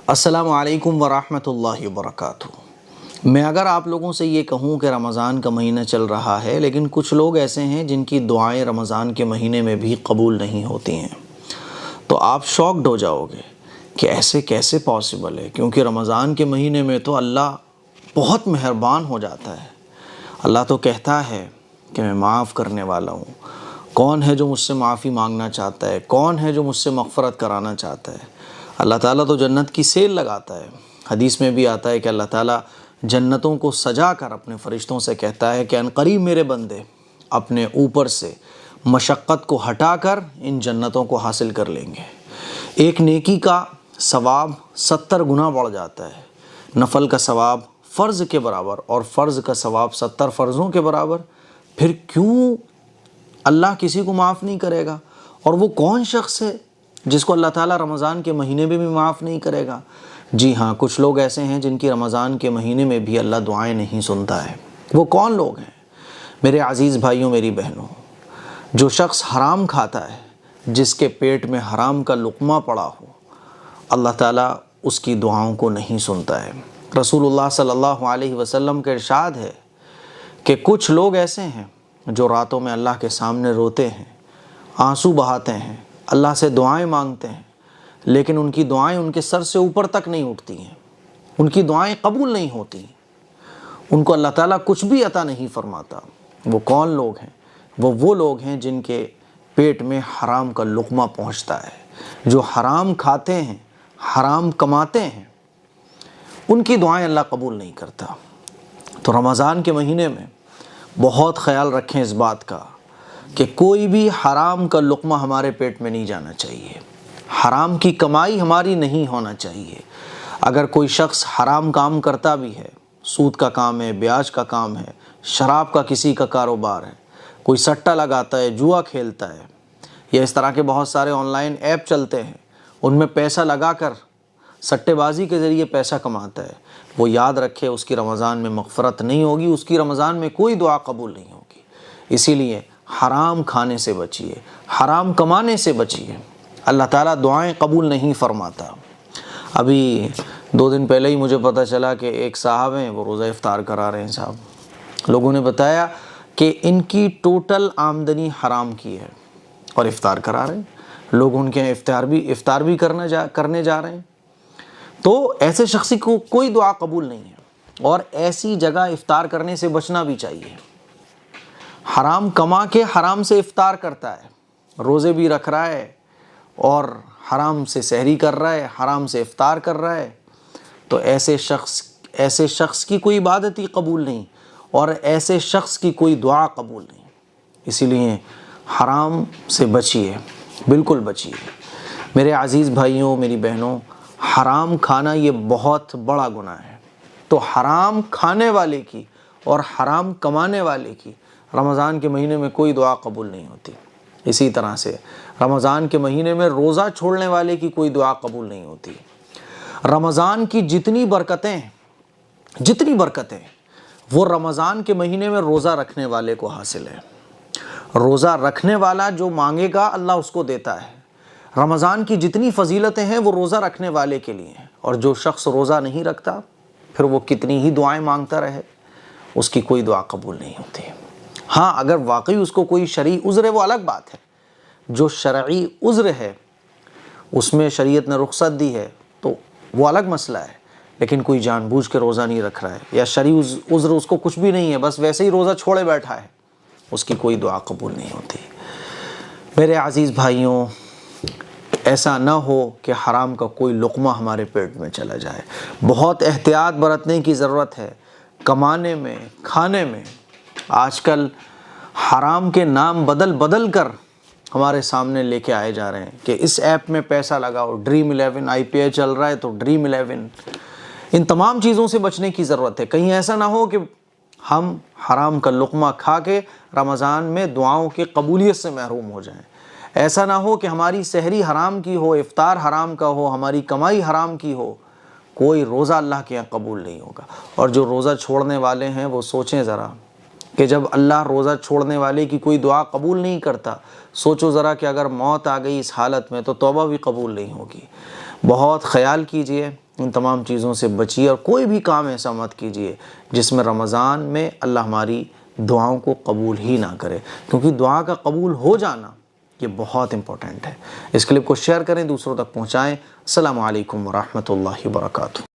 السلام علیکم ورحمۃ اللہ وبرکاتہ۔ میں اگر آپ لوگوں سے یہ کہوں کہ رمضان کا مہینہ چل رہا ہے لیکن کچھ لوگ ایسے ہیں جن کی دعائیں رمضان کے مہینے میں بھی قبول نہیں ہوتی ہیں تو آپ شاکڈ ہو جاؤ گے کہ ایسے کیسے پاسبل ہے، کیونکہ رمضان کے مہینے میں تو اللہ بہت مہربان ہو جاتا ہے۔ اللہ تو کہتا ہے کہ میں معاف کرنے والا ہوں۔ کون ہے جو مجھ سے معافی مانگنا چاہتا ہے؟ کون ہے جو مجھ سے مغفرت کرانا چاہتا ہے؟ اللہ تعالیٰ تو جنت کی سیل لگاتا ہے۔ حدیث میں بھی آتا ہے کہ اللہ تعالیٰ جنتوں کو سجا کر اپنے فرشتوں سے کہتا ہے کہ عنقریب میرے بندے اپنے اوپر سے مشقت کو ہٹا کر ان جنتوں کو حاصل کر لیں گے۔ ایک نیکی کا ثواب 70 گنا بڑھ جاتا ہے، نفل کا ثواب فرض کے برابر اور فرض کا ثواب 70 فرضوں کے برابر۔ پھر کیوں اللہ کسی کو معاف نہیں کرے گا؟ اور وہ کون شخص ہے جس کو اللہ تعالیٰ رمضان کے مہینے میں بھی معاف نہیں کرے گا؟ جی ہاں، کچھ لوگ ایسے ہیں جن کی رمضان کے مہینے میں بھی اللہ دعائیں نہیں سنتا ہے۔ وہ کون لوگ ہیں؟ میرے عزیز بھائیوں، میری بہنوں، جو شخص حرام کھاتا ہے، جس کے پیٹ میں حرام کا لقمہ پڑا ہو، اللہ تعالیٰ اس کی دعاؤں کو نہیں سنتا ہے۔ رسول اللہ صلی اللہ علیہ وسلم کا ارشاد ہے کہ کچھ لوگ ایسے ہیں جو راتوں میں اللہ کے سامنے روتے ہیں، آنسو بہاتے ہیں، اللہ سے دعائیں مانگتے ہیں، لیکن ان کی دعائیں ان کے سر سے اوپر تک نہیں اٹھتی ہیں، ان کی دعائیں قبول نہیں ہوتی، ان کو اللہ تعالیٰ کچھ بھی عطا نہیں فرماتا۔ وہ کون لوگ ہیں؟ وہ لوگ ہیں جن کے پیٹ میں حرام کا لقمہ پہنچتا ہے، جو حرام کھاتے ہیں، حرام کماتے ہیں، ان کی دعائیں اللہ قبول نہیں کرتا۔ تو رمضان کے مہینے میں بہت خیال رکھیں اس بات کا کہ کوئی بھی حرام کا لقمہ ہمارے پیٹ میں نہیں جانا چاہیے، حرام کی کمائی ہماری نہیں ہونا چاہیے۔ اگر کوئی شخص حرام کام کرتا بھی ہے، سود کا کام ہے، بیاج کا کام ہے، شراب کا کسی کا کاروبار ہے، کوئی سٹہ لگاتا ہے، جوا کھیلتا ہے، یا اس طرح کے بہت سارے آن لائن ایپ چلتے ہیں، ان میں پیسہ لگا کر سٹے بازی کے ذریعے پیسہ کماتا ہے، وہ یاد رکھے اس کی رمضان میں مغفرت نہیں ہوگی، اس کی رمضان میں کوئی دعا قبول نہیں ہوگی۔ اسی لیے حرام کھانے سے بچیے، حرام کمانے سے بچیے، اللہ تعالیٰ دعائیں قبول نہیں فرماتا۔ ابھی 2 دن پہلے ہی مجھے پتہ چلا کہ ایک صاحب ہیں، وہ روزہ افطار کرا رہے ہیں۔ صاحب لوگوں نے بتایا کہ ان کی ٹوٹل آمدنی حرام کی ہے اور افطار کرا رہے ہیں، لوگ ان کے افطار بھی کرنے جا رہے ہیں۔ تو ایسے شخصی کو کوئی دعا قبول نہیں ہے، اور ایسی جگہ افطار کرنے سے بچنا بھی چاہیے۔ حرام کما کے حرام سے افطار کرتا ہے، روزے بھی رکھ رہا ہے اور حرام سے سحری کر رہا ہے، حرام سے افطار کر رہا ہے، تو ایسے شخص کی کوئی عبادت ہی قبول نہیں، اور ایسے شخص کی کوئی دعا قبول نہیں۔ اسی لیے حرام سے بچیے، بالکل بچیے۔ میرے عزیز بھائیوں، میری بہنوں، حرام کھانا یہ بہت بڑا گناہ ہے۔ تو حرام کھانے والے کی اور حرام کمانے والے کی رمضان کے مہینے میں کوئی دعا قبول نہیں ہوتی۔ اسی طرح سے رمضان کے مہینے میں روزہ چھوڑنے والے کی کوئی دعا قبول نہیں ہوتی۔ رمضان کی جتنی برکتیں وہ رمضان کے مہینے میں روزہ رکھنے والے کو حاصل ہے۔ روزہ رکھنے والا جو مانگے گا اللہ اس کو دیتا ہے۔ رمضان کی جتنی فضیلتیں ہیں وہ روزہ رکھنے والے کے لیے ہیں، اور جو شخص روزہ نہیں رکھتا پھر وہ کتنی ہی دعائیں مانگتا رہے، اس کی کوئی دعا قبول نہیں ہوتی۔ ہاں، اگر واقعی اس کو کوئی شرعی عذر ہے وہ الگ بات ہے۔ جو شرعی عذر ہے اس میں شریعت نے رخصت دی ہے تو وہ الگ مسئلہ ہے، لیکن کوئی جان بوجھ کے روزہ نہیں رکھ رہا ہے یا شرعی عذر اس کو کچھ بھی نہیں ہے، بس ویسے ہی روزہ چھوڑے بیٹھا ہے، اس کی کوئی دعا قبول نہیں ہوتی۔ میرے عزیز بھائیوں، ایسا نہ ہو کہ حرام کا کوئی لقمہ ہمارے پیٹ میں چلا جائے۔ بہت احتیاط برتنے کی ضرورت ہے کمانے میں، کھانے میں۔ آج کل حرام کے نام بدل کر ہمارے سامنے لے کے آئے جا رہے ہیں کہ اس ایپ میں پیسہ لگاؤ، ڈریم 11، IPL چل رہا ہے تو ڈریم 11۔ ان تمام چیزوں سے بچنے کی ضرورت ہے، کہیں ایسا نہ ہو کہ ہم حرام کا لقمہ کھا کے رمضان میں دعاؤں کی قبولیت سے محروم ہو جائیں۔ ایسا نہ ہو کہ ہماری سحری حرام کی ہو، افطار حرام کا ہو، ہماری کمائی حرام کی ہو، کوئی روزہ اللہ کے یہاں قبول نہیں ہوگا۔ اور جو روزہ چھوڑنے والے ہیں وہ سوچیں ذرا کہ جب اللہ روزہ چھوڑنے والے کی کوئی دعا قبول نہیں کرتا، سوچو ذرا کہ اگر موت آ گئی اس حالت میں تو توبہ بھی قبول نہیں ہوگی۔ بہت خیال کیجئے ان تمام چیزوں سے بچیے اور کوئی بھی کام ایسا مت کیجیے جس میں رمضان میں اللہ ہماری دعاؤں کو قبول ہی نہ کرے، کیونکہ دعا کا قبول ہو جانا یہ بہت امپورٹنٹ ہے۔ اس کلپ کو شیئر کریں، دوسروں تک پہنچائیں۔ السلام علیکم ورحمۃ اللہ وبرکاتہ۔